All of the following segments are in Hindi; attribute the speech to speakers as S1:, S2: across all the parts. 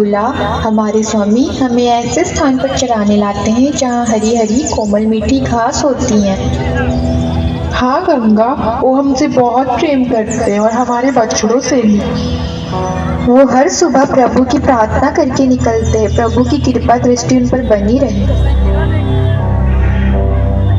S1: बहुला, हमारे स्वामी हमें ऐसे स्थान पर चराने लाते हैं जहाँ हरी हरी कोमल मीठी घास होती है।
S2: हाँ गंगा, वो हमसे बहुत प्रेम करते हैं और हमारे बछड़ों से भी।
S1: वो हर सुबह प्रभु की प्रार्थना करके निकलते हैं, प्रभु की कृपा दृष्टि उन पर बनी रहे।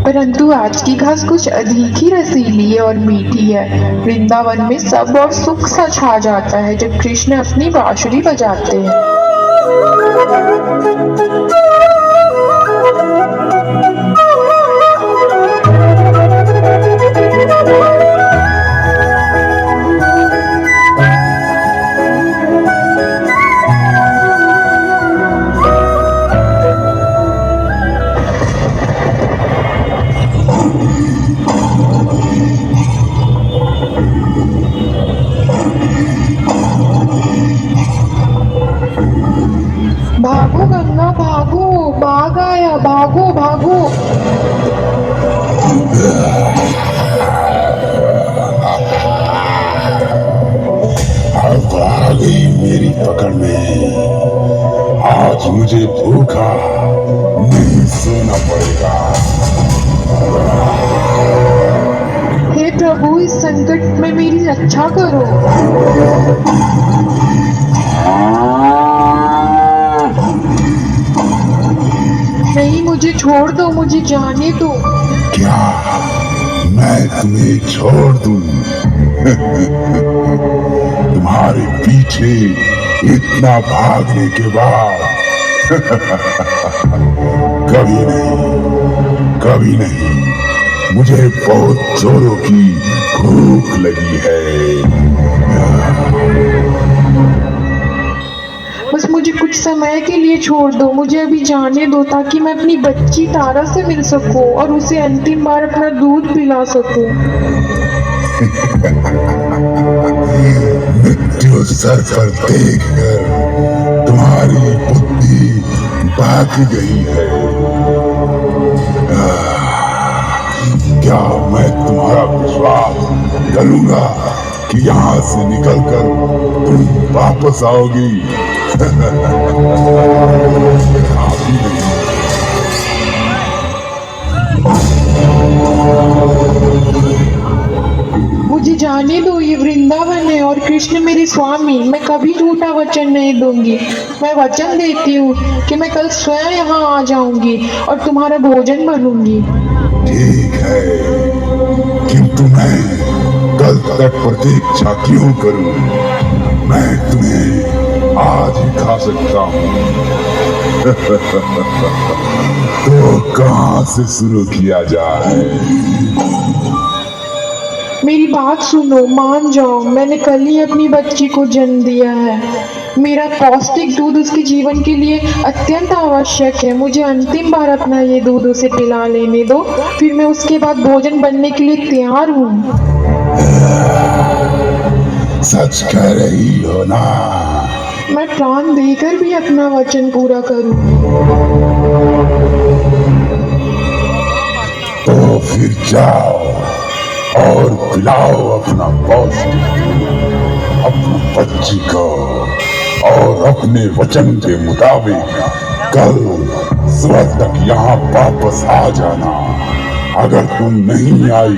S2: परंतु आज की घास कुछ अधिक ही रसीली है और मीठी है। वृंदावन में सब और सुख सा छा जाता है जब कृष्ण अपनी बांसुरी बजाते हैं। भागो गंगा भागो, बाघ आया, भागो भागो।
S3: अब आ गई मेरी पकड़ में। आज मुझे भूखा नहीं सोना पड़ेगा।
S2: हे प्रभु, इस संकट में मेरी रक्षा करो। नहीं, मुझे छोड़ दो, मुझे जाने दो।
S3: क्या मैं तुम्हें छोड़ दूं? तुम्हारे पीछे इतना भागने के बाद कभी नहीं, कभी नहीं। मुझे बहुत जोरों की भूख लगी है।
S2: बस मुझे कुछ समय के लिए छोड़ दो, मुझे अभी जाने दो ताकि मैं अपनी बच्ची तारा से मिल सकूं और उसे अंतिम बार अपना दूध पिला सकूं।
S3: मृत्यु सर पर देखकर तुम्हारी बुद्धि भाग गई है। क्या मैं तुम्हारा विश्वास करूंगा कि यहाँ से निकलकर तुम वापस आओगी? काफी नहीं।
S2: मुझे जाने दो, ये वृंदावन है और कृष्ण मेरे स्वामी। मैं कभी झूठा वचन नहीं दूंगी। मैं वचन देती हूँ कि मैं कल स्वयं यहाँ आ जाऊंगी और तुम्हारा भोजन बनूंगी।
S3: ठीक है, किंतु मैं कल तक प्रतीक्षा क्यों करूं? मैं तुम्हें आज ही खा सकता हूँ। तो कहाँ से शुरू किया जाए?
S2: मेरी बात सुनो, मान जाओ। मैंने कल ही अपनी बच्ची को जन्म दिया है। मेरा पौष्टिक दूध उसके जीवन के लिए अत्यंत आवश्यक है। मुझे अंतिम बार अपना ये दूध उसे पिला लेने दो, फिर मैं उसके बाद भोजन बनने के लिए तैयार हूँ।
S3: सच कह रही हो ना?
S2: मैं प्राण देकर भी अपना वचन पूरा करूंगी।
S3: तो फिर जाओ और पिलाओ अपना पौष्टिक अपनी बच्ची को, और अपने वचन के मुताबिक कल सुबह तक यहाँ वापस आ जाना। अगर तुम नहीं आई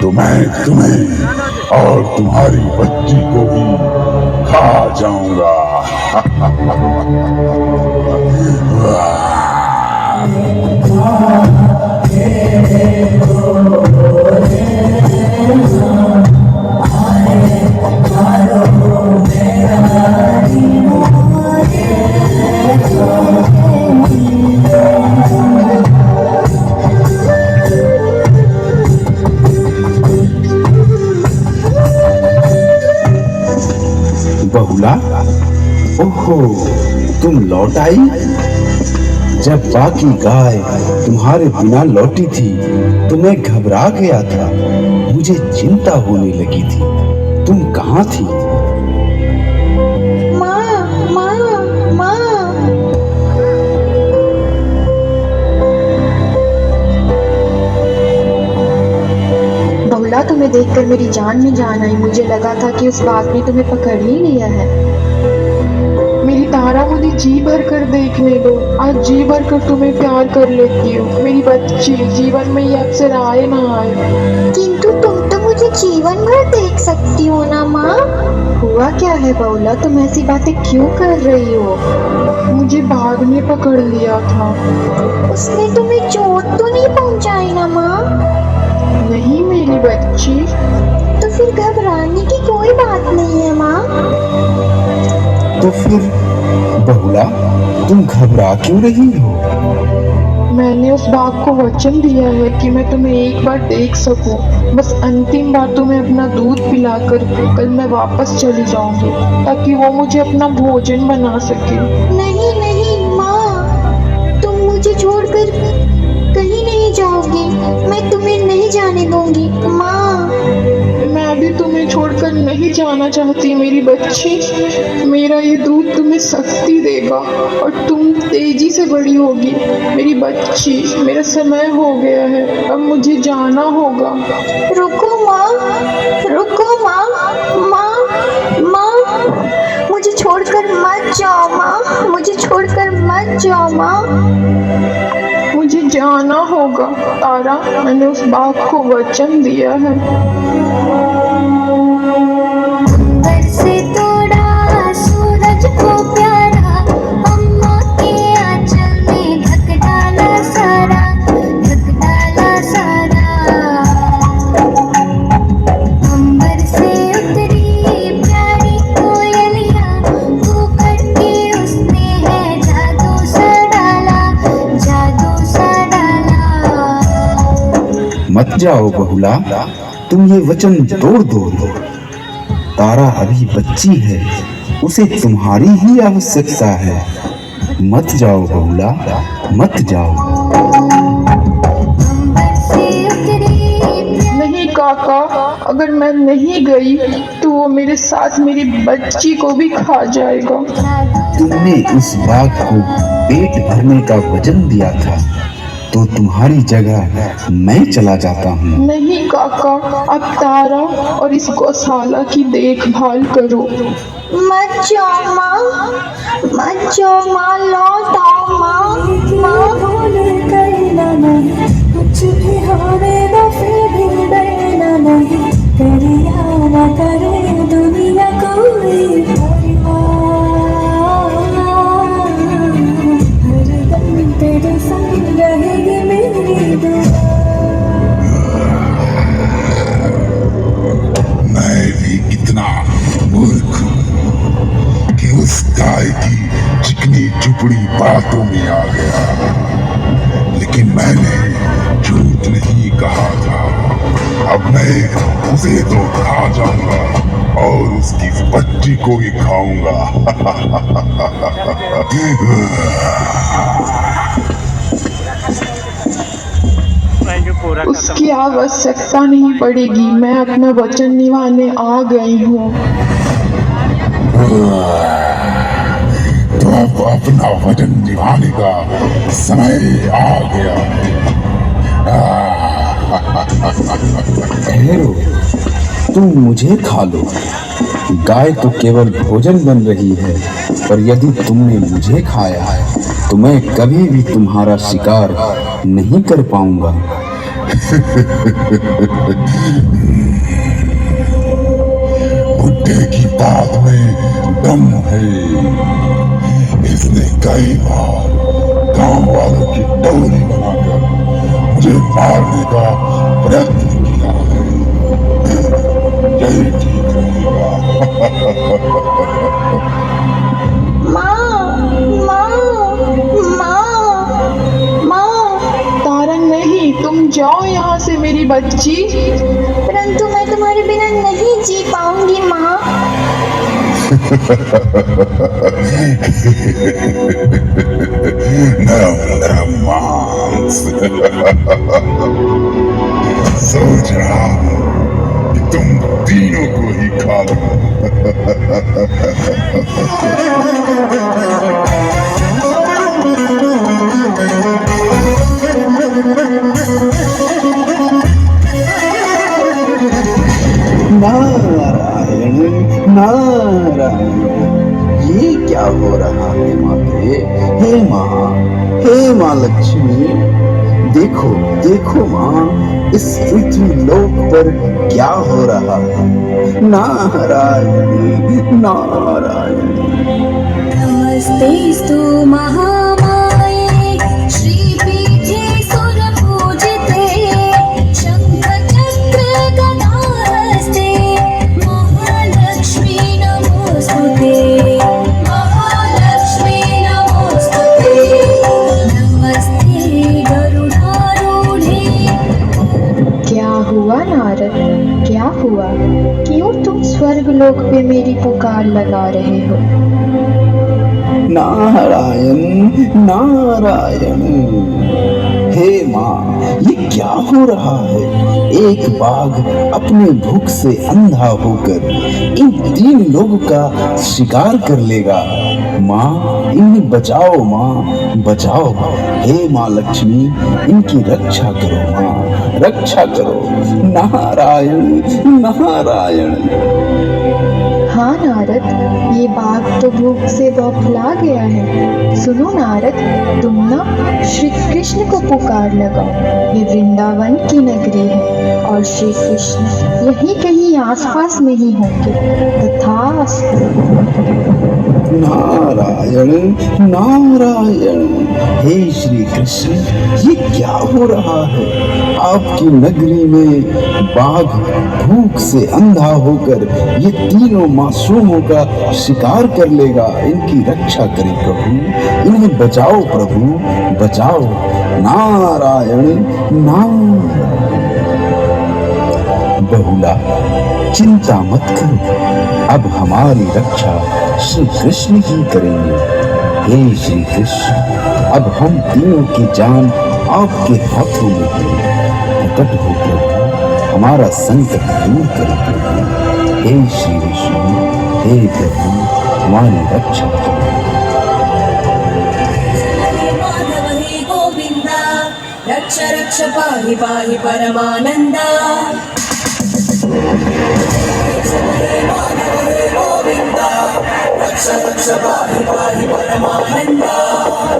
S3: तो मैं तुम्हें और तुम्हारी बच्ची को भी खा जाऊंगा।
S4: बहुला, ओहो, तुम लौट आई। जब बाकी गाय तुम्हारे बिना लौटी थी तो मैं घबरा गया था। मुझे चिंता होने लगी थी। तुम कहाँ थी?
S1: माँ, माँ, माँ। बहुला, तुम्हें देखकर मेरी जान में जान आई। मुझे लगा था कि उस बाघ ने तुम्हें पकड़ ही लिया है।
S2: मेरी तारा, मुझे जी भर कर देखने दो। आज जी भर कर तुम्हें प्यार कर लेती हूँ मेरी बच्ची। जीवन में ये अक्सर आए ना आए।
S1: किंतु तुम तो मुझे जीवन भर देख सकती हो ना माँ। हुआ क्या है बहुला, तुम ऐसी बातें क्यों कर रही हो?
S2: मुझे बाघ ने पकड़ लिया था।
S1: उसने तुम्हें चोट तो नहीं पहुँचाई ना माँ?
S2: नहीं मेरी बच्ची।
S1: तो फिर घबराने की कोई बात नहीं है माँ।
S4: तो फिर बहुला, तुम घबरा क्यों रही हो?
S2: मैंने उस बाघ को वचन दिया है कि मैं तुम्हें एक बार देख सकूं। बस अंतिम बार तुम्हें अपना दूध पिलाकर कल मैं वापस चली जाऊंगी, ताकि वो मुझे अपना भोजन बना सके।
S1: नहीं नहीं माँ, तुम मुझे छोड़कर कहीं नहीं जाओगी। मैं तुम्हें नहीं जाने दूंगी माँ।
S2: मैं भी तुम्हें छोड़कर नहीं जाना चाहती मेरी बच्ची। मेरा ये दूध तुम्हें शक्ति देगा और तुम तेजी से बड़ी होगी मेरी बच्ची। मेरा समय हो गया है, अब मुझे जाना होगा।
S1: रुको माँ, रुको माँ। माँ माँ, मुझे छोड़कर मत जाओ माँ। मुझे छोड़कर मत जाओ माँ।
S2: मुझे जाना होगा तारा, मैंने उस बाघ को वचन दिया है।
S5: अंबर से तोड़ा सूरज को प्यारा, अम्मा के आंचल में ढक डाला सारा, ढक डाला सारा। अंबर से उतरी प्यारी कोयलिया, वो करके उसने है जादू सा डाला, जादू सा डाला।
S4: मत जाओ बहुला, तुम ये वचन तोड़ दो। तारा अभी बच्ची है, उसे तुम्हारी ही आवश्यकता है। मत जाओ बहुला, मत जाओ।
S5: अंबर से उतरी
S2: नहीं काका, अगर मैं नहीं गई तो वो मेरे साथ मेरी बच्ची को भी खा जाएगा।
S4: तुमने उस बाघ को पेट भरने का वचन दिया था, तो तुम्हारी जगह मैं चला जाता हूँ।
S2: नहीं काका, अब तारा और इस गौशाला की देखभाल करो।
S1: मत जाओ माँ, मत जाओ माँ। लौट आओ माँ। माँ
S5: कुछ भी होने दो, फिर भी डरना नहीं। तेरी आना करे दुनिया कोई हरदम तेरे संग रहेगी मेरी दुआ।
S3: मैं भी कितना मूर्ख हूँ कि उस गाय की चिकनी चुपड़ी बातों में आ गया। लेकिन मैंने झूठ नहीं कहा था। अब मैं उसे तो खा जाऊंगा और उसकी बच्ची को भी खाऊंगा।
S2: उसकी आवश्यकता नहीं पड़ेगी, मैं अपना वचन निभाने आ गई हूँ।
S3: तो अब अपना वचन निभाने का समय आ गया।
S4: ठहरो, तुम मुझे खा लो। गाय तो केवल भोजन बन रही है, पर यदि तुमने मुझे खाया तो मैं कभी भी तुम्हारा शिकार नहीं कर पाऊंगा।
S3: बुड्ढे की बात में दम है। इसने कई बार गांव वालों की टोली बनाकर मुझे मारने का प्रयत्न किया है। यही ठीक रहेगा।
S1: माँ, माँ, माँ, माँ।
S2: तारा नहीं, तुम जाओ यहाँ से मेरी बच्ची।
S1: परंतु मैं तुम्हारे बिना नहीं जी पाऊंगी माँ।
S3: नरम नरम मांस। सोच रहा हूँ कि तुम तीनों को ही खा लो।
S4: नारायण नारायण, ये क्या हो रहा है माते? हे माँ लक्ष्मी, देखो देखो माँ, इस पृथ्वी लोक पर क्या हो रहा है। नारायणी नारायणी।
S5: नमस्तेस्तु महामाये श्रीपीठे सुरपूजिते शङ्खचक्र गदाहस्ते महालक्ष्मी नमोस्तुते महालक्ष्मी नमोस्तुते नमस्ते गरुडारूढे।
S1: क्या हुआ नारद, क्या हुआ? क्यों तुम स्वर्गलोक पे मेरी पुकार लगा रहे हो?
S4: नारायण नारायण। हे माँ, ये क्या हो रहा है? एक बाघ अपने भूख से अंधा होकर इन 3 लोगों का शिकार कर लेगा। माँ, इन्हें बचाओ माँ, बचाओ। हे माँ लक्ष्मी, इनकी रक्षा करो माँ, रक्षा करो। नारायण नारायण।
S1: हाँ नारद, ये बाघ तो भूख से बौखला गया है। सुनो नारद, तुम ना श्री कृष्ण को पुकार लगाओ। ये वृंदावन की नगरी है और श्री कृष्ण यहीं कहीं आसपास में ही होंगे। तथास्तु।
S4: नारायण नारायण। हे श्री कृष्ण, ये क्या हो रहा है? आपकी नगरी में बाघ भूख से अंधा होकर ये 3 मासूमों का शिकार कर लेगा। इनकी रक्षा करें प्रभु, इन्हें बचाओ प्रभु, बचाओ। नारायण नारायण। बहुला, चिंता मत करो, अब हमारी रक्षा श्री कृष्ण ही करेंगे। हे श्री कृष्ण, अब हम तीनों की जान आपके हाथों में है। प्रकट हो प्रभु, हमारा संकट दूर करो प्रभु। हे श्री विष्णु, हे प्रभु, हमारी रक्षा करो।
S5: हे माधव हे गोविंदा, रक्ष रक्ष पाहि पाहि परमानंदा। हे माधव हे गोविंदा, रक्ष रक्ष पाहि पाहि परमानंदा।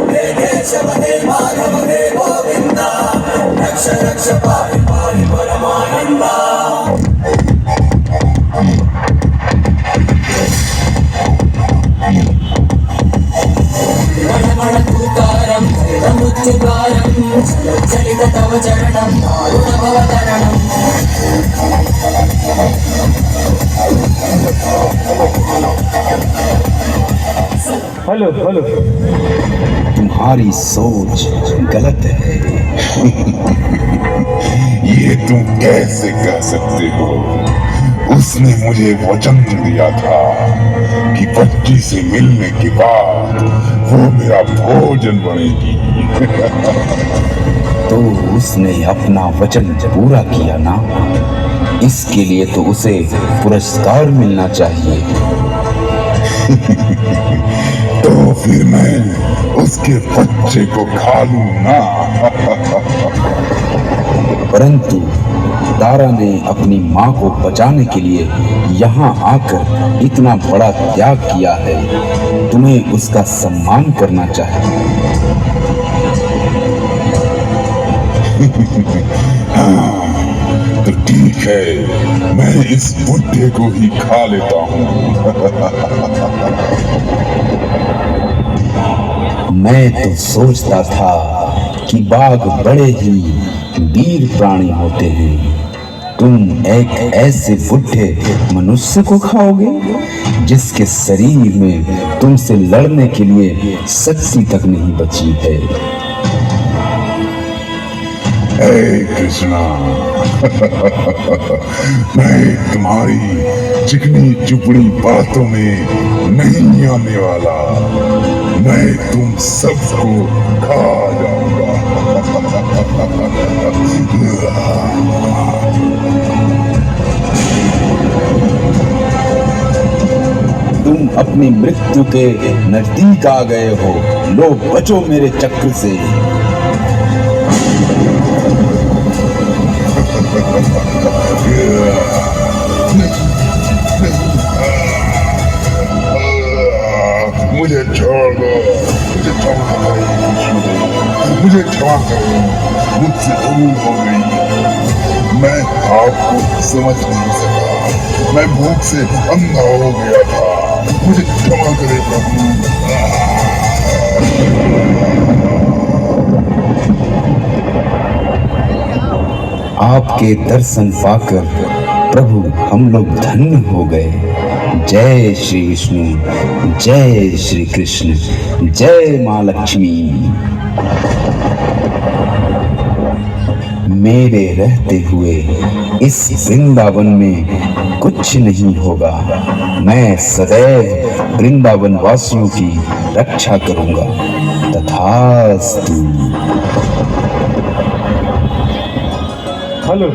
S5: हे केशव हे माधव हे गोविंदा, रक्ष रक्ष पाहि पाहि परमानंदा। वणवणभूतारं धृतमुच्चुकारं चलित तव चरणं दारुणभवतरणम्।
S6: Hello hello.
S4: तुम्हारी सोच गलत है।
S3: ये तुम कैसे कह सकते हो? उसने मुझे वचन दिया था कि बच्ची से मिलने के बाद वो मेरा भोजन बनेगी।
S4: तो उसने अपना वचन पूरा किया ना, इसके लिए तो उसे पुरस्कार मिलना चाहिए।
S3: तो फिर मैं उसके बच्चे को खा लूं ना।
S4: परंतु तारा ने अपनी माँ को बचाने के लिए यहाँ आकर इतना बड़ा त्याग किया है, तुम्हें उसका सम्मान करना चाहिए।
S3: तो ठीक है, मैं इस बुड्ढे को ही खा लेता हूँ।
S4: मैं तो सोचता था कि बाघ बड़े ही वीर प्राणी होते हैं। तुम एक ऐसे बुढ़े मनुष्य को खाओगे जिसके शरीर में तुमसे लड़ने के लिए शक्ति तक नहीं बची है।
S3: हे कृष्णा, मैं तुम्हारी चिकनी चुपड़ी बातों में नहीं आने वाला। मैं तुम सबको खा जाऊंगा।
S4: तुम अपनी मृत्यु के नजदीक आ गए हो। लो बचो मेरे चक्र से।
S3: मुझे छोड़ दो, मुझे क्षमा करें, मुझे क्षमा करें, मुझसे भूल हो गई। मैं आपको समझ नहीं सका, मैं भूख से अंधा हो गया था, मुझे क्षमा करें प्रभु।
S4: आपके दर्शन पाकर प्रभु हम लोग धन्य हो गए। जय श्री विष्णु, जय श्री कृष्ण, जय माँ लक्ष्मी। मेरे रहते हुए इस वृंदावन में कुछ नहीं होगा। मैं सदैव वृंदावन वासियों की रक्षा करूंगा। तथास्तु।
S6: हेलो